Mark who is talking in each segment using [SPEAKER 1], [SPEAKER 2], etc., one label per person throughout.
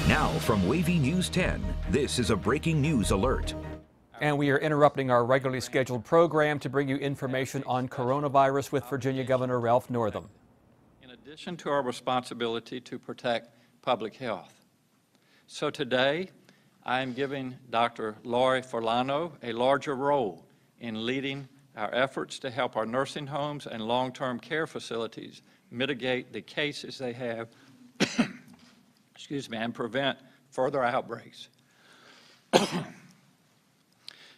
[SPEAKER 1] Now from WAVY News 10, this is a breaking news alert.
[SPEAKER 2] And we are interrupting our regularly scheduled program to bring you information on coronavirus with Virginia Governor Ralph Northam.
[SPEAKER 3] In addition to our responsibility to protect public health. So today, I am giving Dr. Lori Forlano a larger role in leading our efforts to help our nursing homes and long-term care facilities mitigate the cases they have and prevent further outbreaks.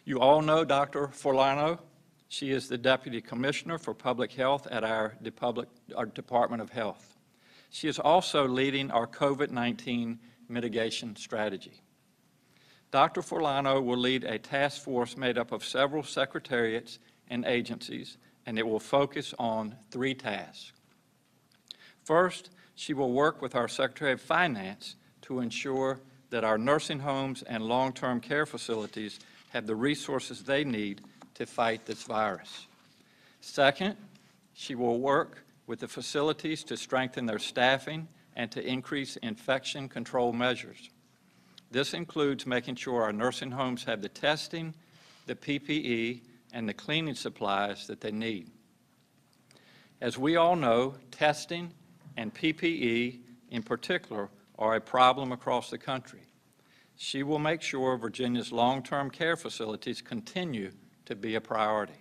[SPEAKER 3] You all know Dr. Forlano. She is the Deputy Commissioner for Public Health at our Department of Health. She is also leading our COVID-19 mitigation strategy. Dr. Forlano will lead a task force made up of several secretariats and agencies, and it will focus on 3 tasks. First, she will work with our Secretary of Finance to ensure that our nursing homes and long-term care facilities have the resources they need to fight this virus. Second, she will work with the facilities to strengthen their staffing and to increase infection control measures. This includes making sure our nursing homes have the testing, the PPE, and the cleaning supplies that they need. As we all know, testing and PPE in particular are a problem across the country. She will make sure Virginia's long-term care facilities continue to be a priority.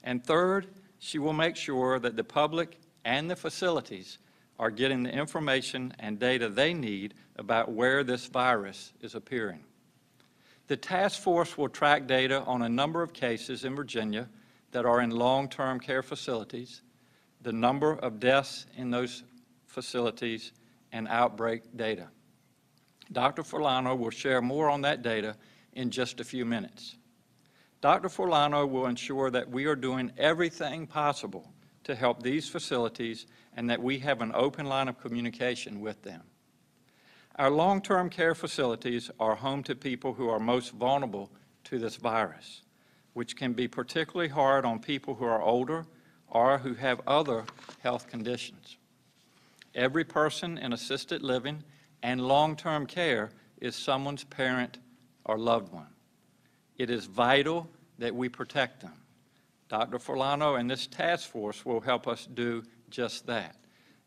[SPEAKER 3] And third, she will make sure that the public and the facilities are getting the information and data they need about where this virus is appearing. The task force will track data on a number of cases in Virginia that are in long-term care facilities, the number of deaths in those facilities, and outbreak data. Dr. Forlano will share more on that data in just a few minutes. Dr. Forlano will ensure that we are doing everything possible to help these facilities and that we have an open line of communication with them. Our long-term care facilities are home to people who are most vulnerable to this virus, which can be particularly hard on people who are older or who have other health conditions. Every person in assisted living and long-term care is someone's parent or loved one. It is vital that we protect them. Dr. Forlano and this task force will help us do just that,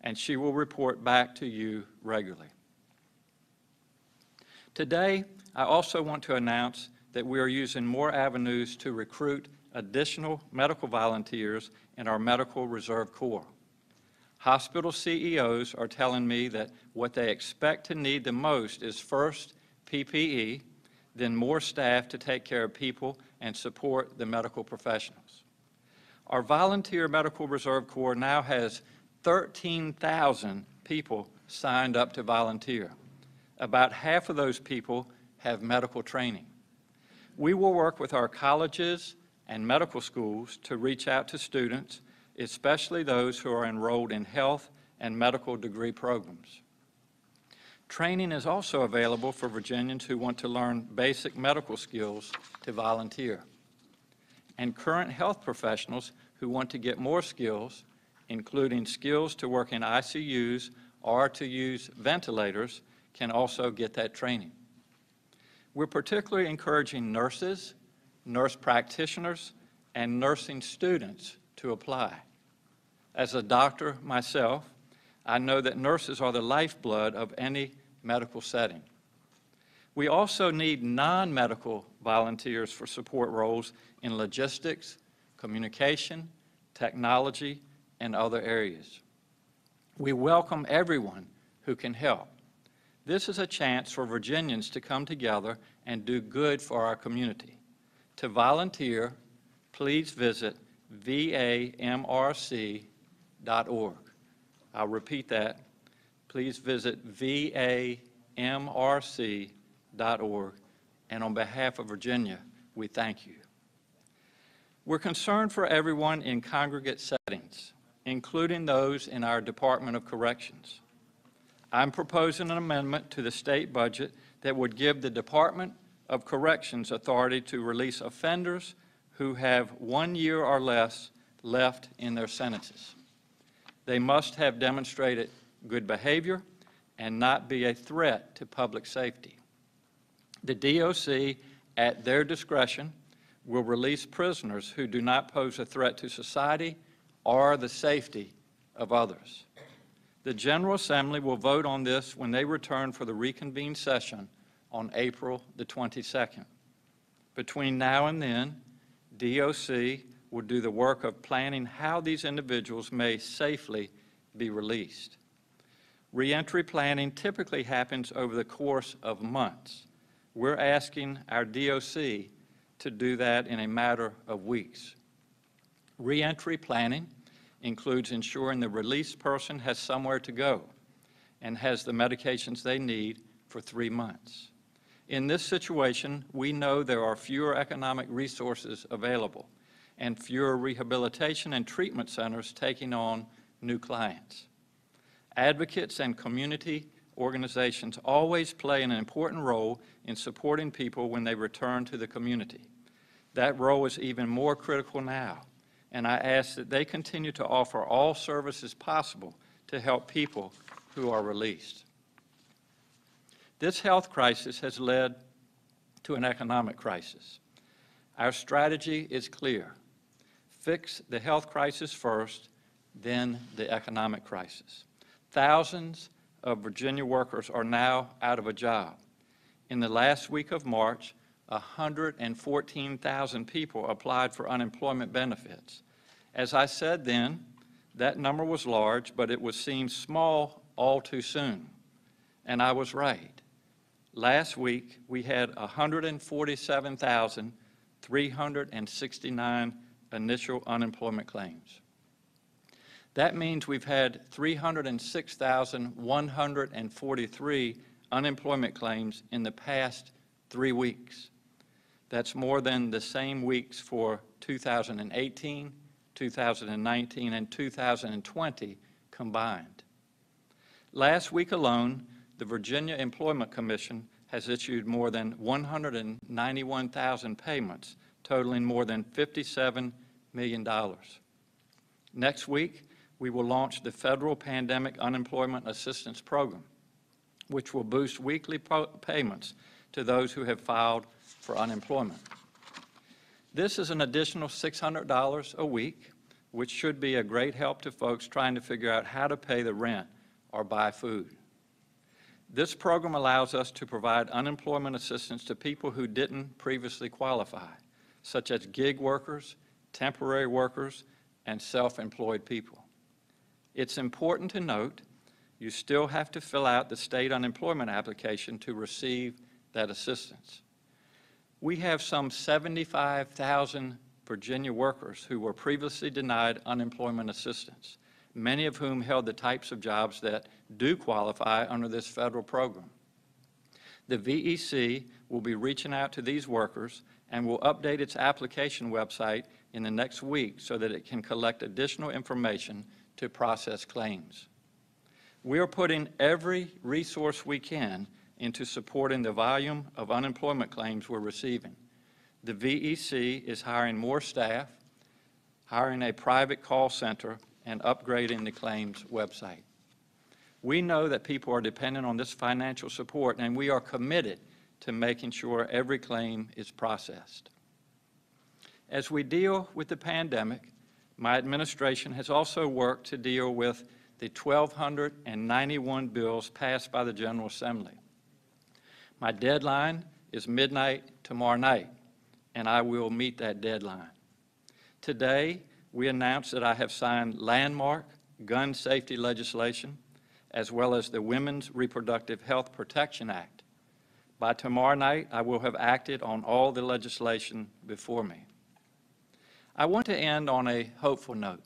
[SPEAKER 3] and she will report back to you regularly. Today, I also want to announce that we are using more avenues to recruit additional medical volunteers in our Medical Reserve Corps. Hospital CEOs are telling me that what they expect to need the most is first PPE, then more staff to take care of people and support the medical professionals. Our volunteer Medical Reserve Corps now has 13,000 people signed up to volunteer. About half of those people have medical training. We will work with our colleges and medical schools to reach out to students, especially those who are enrolled in health and medical degree programs. Training is also available for Virginians who want to learn basic medical skills to volunteer. And current health professionals who want to get more skills, including skills to work in ICUs or to use ventilators, can also get that training. We're particularly encouraging nurses, nurse practitioners, and nursing students to apply. As a doctor myself, I know that nurses are the lifeblood of any medical setting. We also need non-medical volunteers for support roles in logistics, communication, technology, and other areas. We welcome everyone who can help. This is a chance for Virginians to come together and do good for our community. To volunteer, please visit VAMRC.org. I'll repeat that. Please visit VAMRC.org. And on behalf of Virginia, we thank you. We're concerned for everyone in congregate settings, including those in our Department of Corrections. I'm proposing an amendment to the state budget that would give the Department of Corrections authority to release offenders who have 1 year or less left in their sentences. They must have demonstrated good behavior and not be a threat to public safety. The DOC, at their discretion, will release prisoners who do not pose a threat to society or the safety of others. The General Assembly will vote on this when they return for the reconvened session on April the 22nd. Between now and then, DOC will do the work of planning how these individuals may safely be released. Reentry planning typically happens over the course of months. We're asking our DOC to do that in a matter of weeks. Reentry planning includes ensuring the released person has somewhere to go and has the medications they need for 3 months. In this situation, we know there are fewer economic resources available and fewer rehabilitation and treatment centers taking on new clients. Advocates and community organizations always play an important role in supporting people when they return to the community. That role is even more critical now, and I ask that they continue to offer all services possible to help people who are released. This health crisis has led to an economic crisis. Our strategy is clear. Fix the health crisis first, then the economic crisis. Thousands of Virginia workers are now out of a job. In the last week of March, 114,000 people applied for unemployment benefits. As I said then, that number was large, but it was seen small all too soon. And I was right. Last week, we had 147,369 initial unemployment claims. That means we've had 306,143 unemployment claims in the past 3 weeks. That's more than the same weeks for 2018, 2019, and 2020 combined. Last week alone, the Virginia Employment Commission has issued more than 191,000 payments, totaling more than $57 million. Next week, we will launch the Federal Pandemic Unemployment Assistance Program, which will boost weekly payments to those who have filed for unemployment. This is an additional $600 a week, which should be a great help to folks trying to figure out how to pay the rent or buy food. This program allows us to provide unemployment assistance to people who didn't previously qualify, such as gig workers, temporary workers, and self-employed people. It's important to note you still have to fill out the state unemployment application to receive that assistance. We have some 75,000 Virginia workers who were previously denied unemployment assistance, many of whom held the types of jobs that do qualify under this federal program. The VEC will be reaching out to these workers and will update its application website in the next week so that it can collect additional information to process claims. We are putting every resource we can into supporting the volume of unemployment claims we're receiving. The VEC is hiring more staff, hiring a private call center, and upgrading the claims website. We know that people are dependent on this financial support, and we are committed to making sure every claim is processed. As we deal with the pandemic, my administration has also worked to deal with the 1,291 bills passed by the General Assembly. My deadline is midnight tomorrow night, and I will meet that deadline. Today, we announced that I have signed landmark gun safety legislation, as well as the Women's Reproductive Health Protection Act. By tomorrow night, I will have acted on all the legislation before me. I want to end on a hopeful note.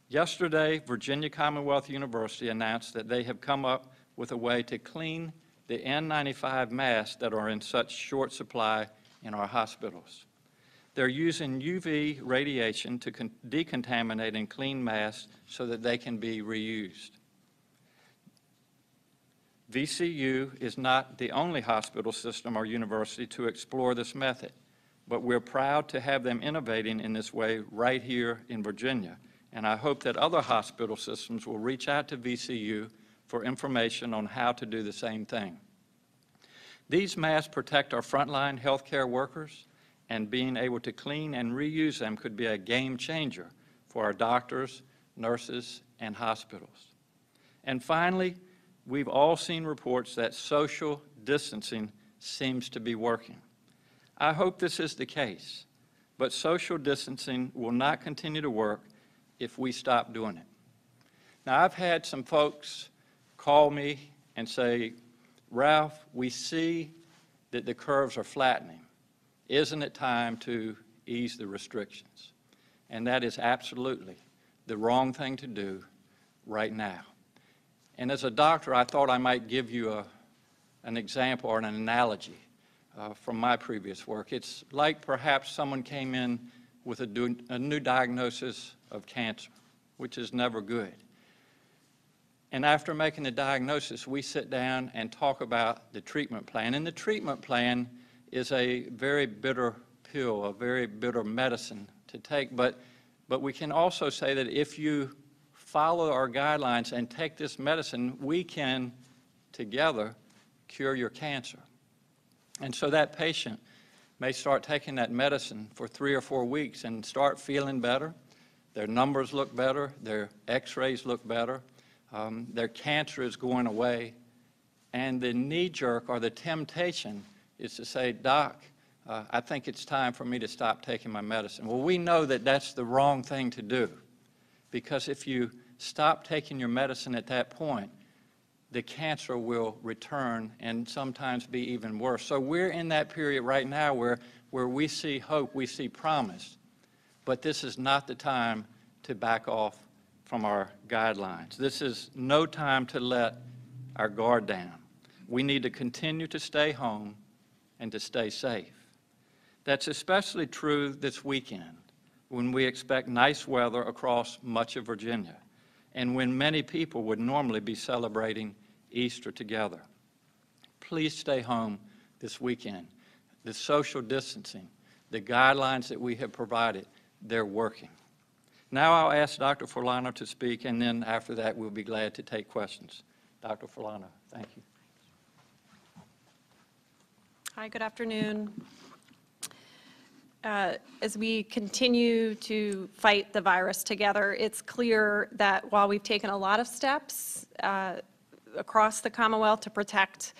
[SPEAKER 3] Yesterday, Virginia Commonwealth University announced that they have come up with a way to clean the N95 masks that are in such short supply in our hospitals. They're using UV radiation to decontaminate and clean masks so that they can be reused. VCU is not the only hospital system or university to explore this method, but we're proud to have them innovating in this way right here in Virginia, and I hope that other hospital systems will reach out to VCU for information on how to do the same thing. These masks protect our frontline healthcare workers, and being able to clean and reuse them could be a game changer for our doctors, nurses, and hospitals. And finally, we've all seen reports that social distancing seems to be working. I hope this is the case, but social distancing will not continue to work if we stop doing it. Now, I've had some folks call me and say, Ralph, we see that the curves are flattening. Isn't it time to ease the restrictions? And that is absolutely the wrong thing to do right now. And as a doctor, I thought I might give you an example or an analogy from my previous work. It's like perhaps someone came in with a new diagnosis of cancer, which is never good. And after making the diagnosis, we sit down and talk about the treatment plan. And the treatment plan is a very bitter pill, a very bitter medicine to take. But we can also say that if you follow our guidelines and take this medicine, we can together cure your cancer. And so that patient may start taking that medicine for 3 or 4 weeks and start feeling better. Their numbers look better, their x-rays look better, their cancer is going away, and the knee-jerk or the temptation is to say, Doc, I think it's time for me to stop taking my medicine. Well, we know that that's the wrong thing to do, because if you stop taking your medicine at that point, the cancer will return and sometimes be even worse. So we're in that period right now where we see hope, we see promise, but this is not the time to back off from our guidelines. This is no time to let our guard down. We need to continue to stay home and to stay safe. That's especially true this weekend, when we expect nice weather across much of Virginia, and when many people would normally be celebrating Easter together. Please stay home this weekend. The social distancing, the guidelines that we have provided, they're working. Now I'll ask Dr. Forlano to speak, and then after that we'll be glad to take questions. Dr. Forlano, thank you.
[SPEAKER 4] Hi, good afternoon. As we continue to fight the virus together, it's clear that while we've taken a lot of steps across the Commonwealth to protect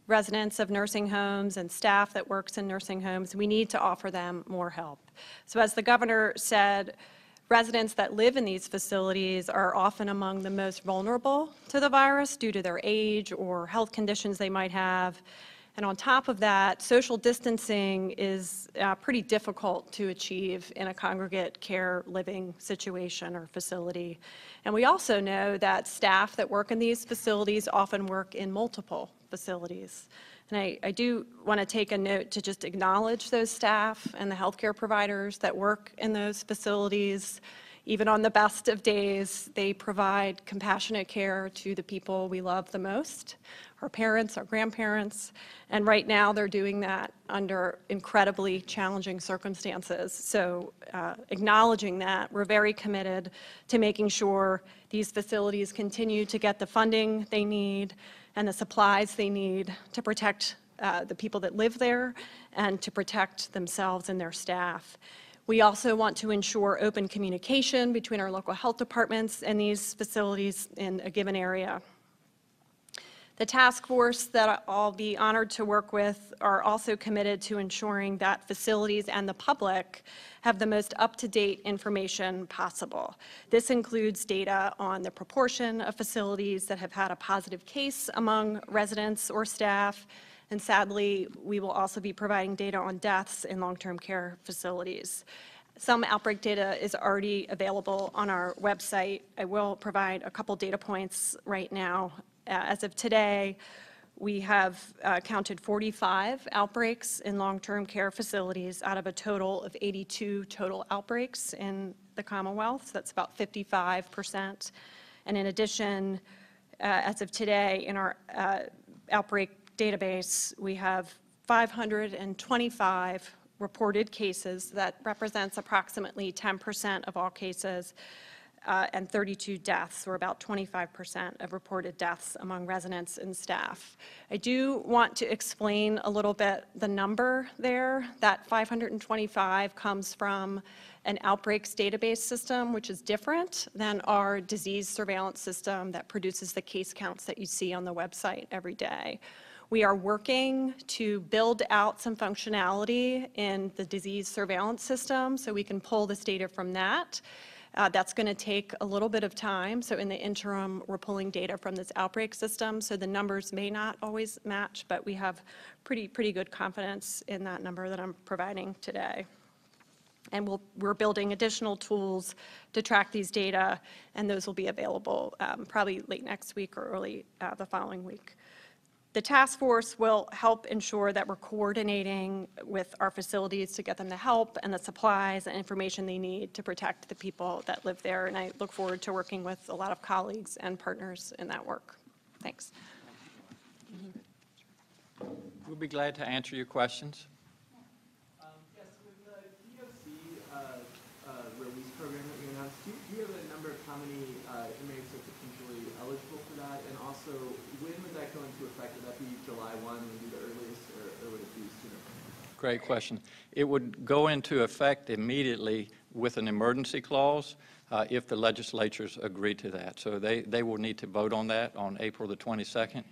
[SPEAKER 4] residents of nursing homes and staff that works in nursing homes, we need to offer them more help. So as the governor said, residents that live in these facilities are often among the most vulnerable to the virus due to their age or health conditions they might have. And on top of that, social distancing is pretty difficult to achieve in a congregate care living situation or facility. And we also know that staff that work in these facilities often work in multiple facilities. And I do want to take a note to just acknowledge those staff and the healthcare providers that work in those facilities. Even on the best of days, they provide compassionate care to the people we love the most, our parents, our grandparents, and right now they're doing that under incredibly challenging circumstances. So acknowledging that, we're very committed to making sure these facilities continue to get the funding they need and the supplies they need to protect the people that live there and to protect themselves and their staff. We also want to ensure open communication between our local health departments and these facilities in a given area. The task force that I'll be honored to work with are also committed to ensuring that facilities and the public have the most up-to-date information possible. This includes data on the proportion of facilities that have had a positive case among residents or staff, and sadly, we will also be providing data on deaths in long-term care facilities. Some outbreak data is already available on our website. I will provide a couple data points right now. As of today, we have counted 45 outbreaks in long-term care facilities out of a total of 82 total outbreaks in the Commonwealth. So that's about 55%. And in addition, as of today, in our outbreak database, we have 525 reported cases. That represents approximately 10% of all cases. and 32 deaths, or about 25% of reported deaths among residents and staff. I do want to explain a little bit the number there. That 525 comes from an outbreaks database system, which is different than our disease surveillance system that produces the case counts that you see on the website every day. We are working to build out some functionality in the disease surveillance system so we can pull this data from that. That's going to take a little bit of time. So in the interim, we're pulling data from this outbreak system. So the numbers may not always match, but we have pretty good confidence in that number that I'm providing today. And we're building additional tools to track these data, and those will be available probably late next week or early the following week. The task force will help ensure that we're coordinating with our facilities to get them the help and the supplies and information they need to protect the people that live there. And I look forward to working with a lot of colleagues and partners in that work. Thanks.
[SPEAKER 3] We'll be glad to answer your questions.
[SPEAKER 5] Yes, with the DOC release program that you announced, do you have a number of how many inmates are potentially eligible for that? And also, when would that go into effect? Would that be July 1 would be the earliest, or would it be sooner?
[SPEAKER 3] Great question. It would go into effect immediately with an emergency clause if the legislatures agree to that. So they will need to vote on that on April the 22nd.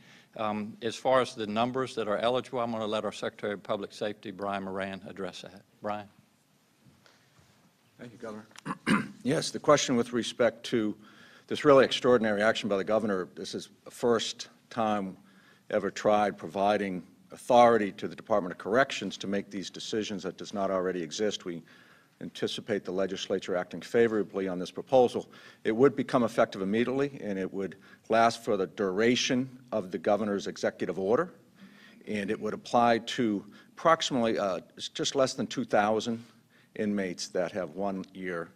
[SPEAKER 3] As far as the numbers that are eligible, I'm going to let our Secretary of Public Safety, Brian Moran, address that. Brian.
[SPEAKER 6] Thank you, Governor. Yes, the question with respect to this really extraordinary action by the governor, this is the first time ever tried providing authority to the Department of Corrections to make these decisions that does not already exist. We anticipate the legislature acting favorably on this proposal. It would become effective immediately, and it would last for the duration of the governor's executive order, and it would apply to approximately just less than 2,000 inmates that have 1 year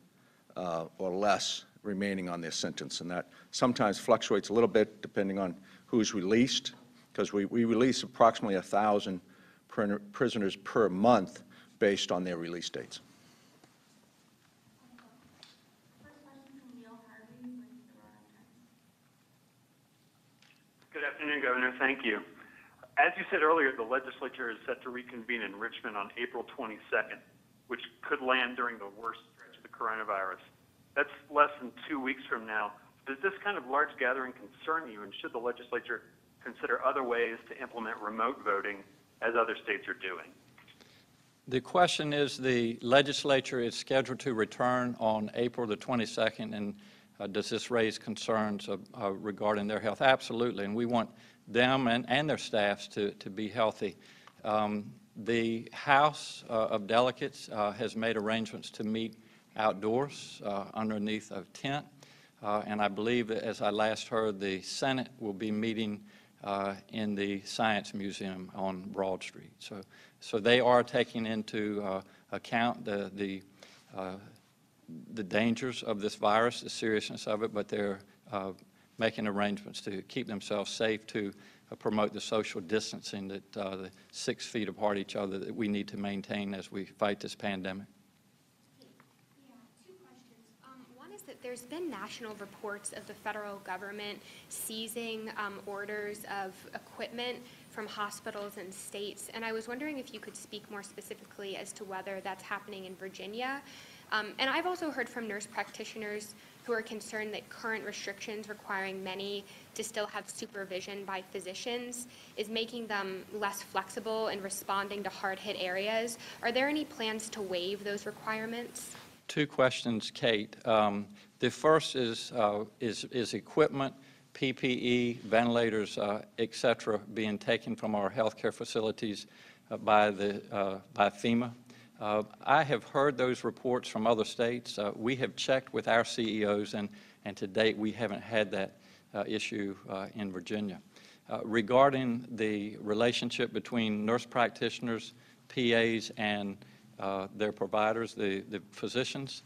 [SPEAKER 6] or less remaining on their sentence, and that sometimes fluctuates a little bit depending on who's released, because we release approximately 1,000 prisoners per month based on their release dates.
[SPEAKER 7] Good afternoon, Governor. Thank you. As you said earlier, the legislature is set to reconvene in Richmond on April 22nd, which could land during the worst stretch of the coronavirus. That's less than 2 weeks from now. Does this kind of large gathering concern you, and should the legislature consider other ways to implement remote voting as other states are doing?
[SPEAKER 3] The question is, the legislature is scheduled to return on April the 22nd, and does this raise concerns regarding their health? Absolutely, and we want them and their staffs to be healthy. The House of Delegates has made arrangements to meet outdoors underneath a tent, and I believe that, as I last heard, the Senate will be meeting in the Science Museum on Broad Street. So they are taking into account the dangers of this virus, the seriousness of it, but they're making arrangements to keep themselves safe, to promote the social distancing, that the 6 feet apart each other that we need to maintain as we fight this pandemic.
[SPEAKER 8] Yeah, 2 questions. One is that there's been national reports of the federal government seizing orders of equipment from hospitals and states, and I was wondering if you could speak more specifically as to whether that's happening in Virginia. And I've also heard from nurse practitioners who are concerned that current restrictions requiring many to still have supervision by physicians is making them less flexible in responding to hard-hit areas. Are there any plans to waive those requirements?
[SPEAKER 3] 2 questions, Kate. The first is equipment, PPE, ventilators, et cetera, being taken from our healthcare facilities by FEMA. I have heard those reports from other states. We have checked with our CEOs, and to date we haven't had that issue in Virginia. Regarding the relationship between nurse practitioners, PAs, and their providers, the physicians,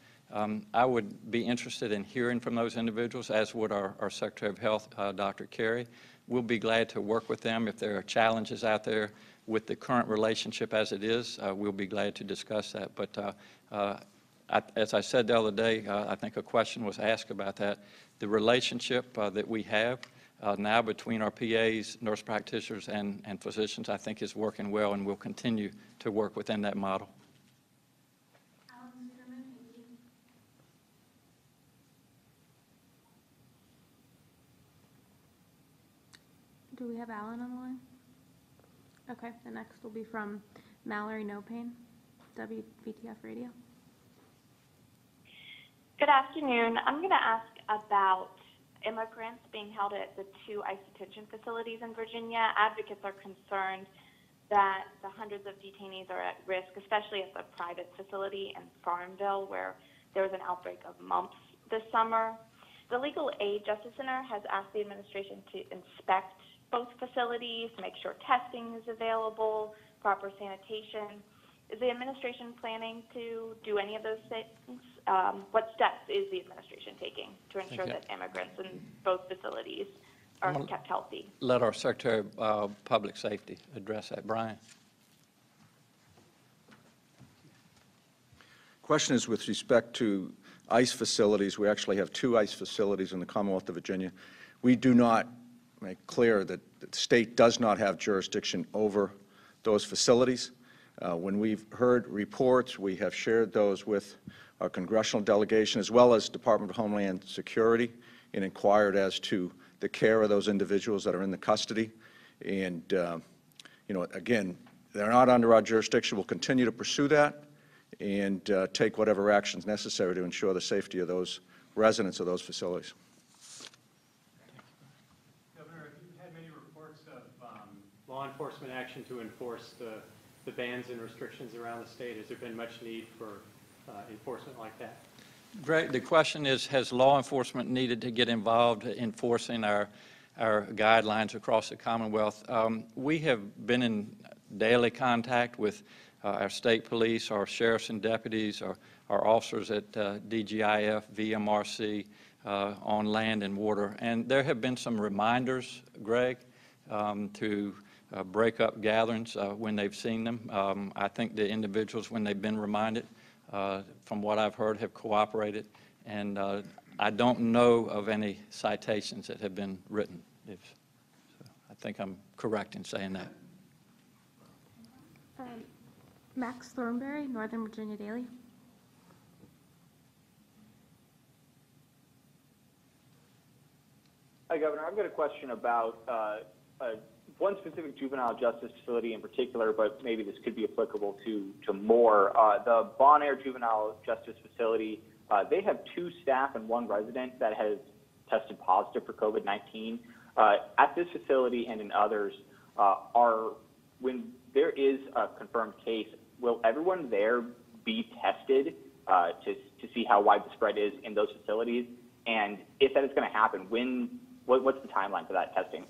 [SPEAKER 3] I would be interested in hearing from those individuals, as would our Secretary of Health, Dr. Carey. We'll be glad to work with them. If there are challenges out there with the current relationship as it is, we'll be glad to discuss that. But as I said the other day, I think a question was asked about that. The relationship that we have now between our PAs, nurse practitioners, and physicians, I think is working well, and we'll continue to work within that model.
[SPEAKER 9] Do we have Alan on the line? Okay, the next will be from Mallory Nopane, WVTF Radio.
[SPEAKER 10] Good afternoon. I'm going to ask about immigrants being held at the 2 ICE detention facilities in Virginia. Advocates are concerned that the hundreds of detainees are at risk, especially at the private facility in Farmville, where there was an outbreak of mumps this summer. The Legal Aid Justice Center has asked the administration to inspect both facilities, make sure testing is available, proper sanitation. Is the administration planning to do any of those things? What steps is the administration taking to ensure that immigrants in both facilities are kept healthy?
[SPEAKER 3] Let our Secretary of Public Safety address that. Brian.
[SPEAKER 6] Question is with respect to ICE facilities. We actually have 2 ICE facilities in the Commonwealth of Virginia. We do not make clear that the state does not have jurisdiction over those facilities. When we've heard reports, we have shared those with our congressional delegation as well as Department of Homeland Security and inquired as to the care of those individuals that are in the custody. And, you know, again, they're not under our jurisdiction. We'll continue to pursue that and take whatever actions necessary to ensure the safety of those residents of those facilities.
[SPEAKER 11] Law enforcement action to enforce the bans and restrictions around the state? Has there been much need for enforcement like that?
[SPEAKER 3] Greg, the question is, has law enforcement needed to get involved in enforcing our guidelines across the Commonwealth? We have been in daily contact with our state police, our sheriffs and deputies, our officers at DGIF, VMRC, on land and water. And there have been some reminders, Greg, to break up gatherings when they've seen them. I think the individuals, when they've been reminded, from what I've heard, have cooperated. And I don't know of any citations that have been written. So I think I'm correct in saying that.
[SPEAKER 9] Max Thornberry, Northern Virginia Daily.
[SPEAKER 12] Hi, Governor. I've got a question about one specific juvenile justice facility in particular, but maybe this could be applicable to more. The Bon Air Juvenile Justice Facility, they have 2 staff and 1 resident that has tested positive for COVID-19. At this facility and in others, when there is a confirmed case, will everyone there be tested to see how wide the spread is in those facilities? And if that is going to happen, what's the timeline for that testing?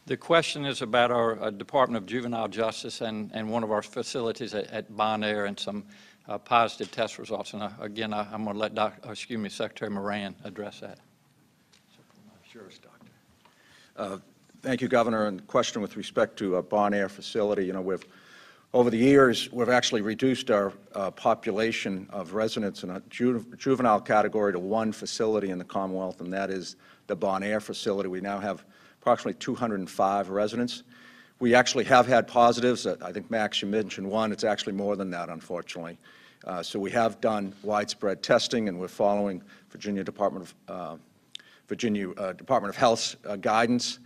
[SPEAKER 3] The question is about our Department of Juvenile Justice and one of our facilities at Bon Air and some positive test results. And again, I'm going to let Secretary Moran address that.
[SPEAKER 6] Sure, Doctor. Thank you, Governor. And the question with respect to a Bon Air facility, you know, over the years, we've actually reduced our population of residents in a juvenile category to 1 facility in the Commonwealth, and that is the Bon Air facility. We now have approximately 205 residents. We actually have had positives. I think, Max, you mentioned 1. It's actually more than that, unfortunately. So we have done widespread testing, and we're following Virginia Department of Health's guidance.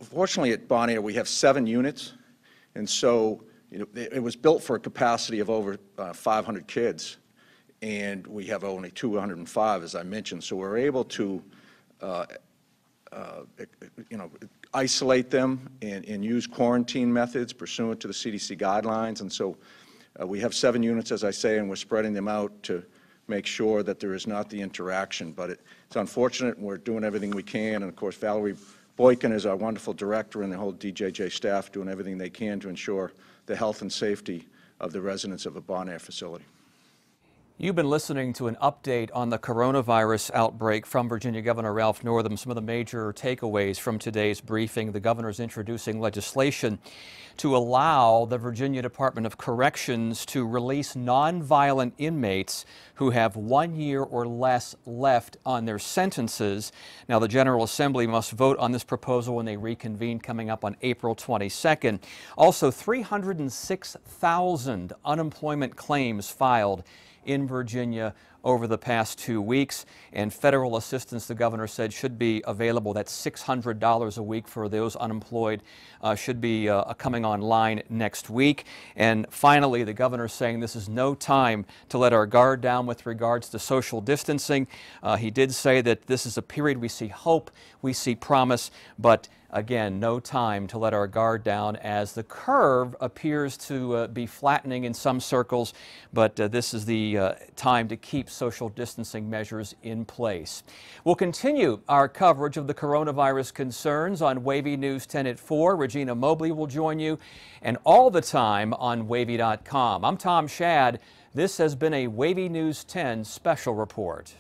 [SPEAKER 6] Fortunately, at Bon Air, we have 7 units, and so it was built for a capacity of over 500 kids, and we have only 205, as I mentioned. So we're able to isolate them and use quarantine methods pursuant to the CDC guidelines. And so we have 7 units, as I say, and we're spreading them out to make sure that there is not the interaction. But it's unfortunate, and we're doing everything we can. And, of course, Valerie Boykin is our wonderful director, and the whole DJJ staff doing everything they can to ensure the health and safety of the residents of a Bon Air facility.
[SPEAKER 2] You've been listening to an update on the coronavirus outbreak from Virginia Governor Ralph Northam. Some of the major takeaways from today's briefing: the governor's introducing legislation to allow the Virginia Department of Corrections to release nonviolent inmates who have 1 year or less left on their sentences. Now, the General Assembly must vote on this proposal when they reconvene coming up on April 22nd. Also, 306,000 unemployment claims filed in Virginia over the past 2 weeks, and federal assistance, the governor said, should be available. That's $600 a week for those unemployed, should be coming online next week. And finally, the governor saying this is no time to let our guard down with regards to social distancing. He did say that this is a period we see hope, we see promise, but again, no time to let our guard down as the curve appears to be flattening in some circles, but this is the time to keep social distancing measures in place. We'll continue our coverage of the coronavirus concerns on WAVY News 10 at 4. Regina Mobley will join you, and all the time on WAVY.com. I'm Tom Shad. This has been a WAVY News 10 special report.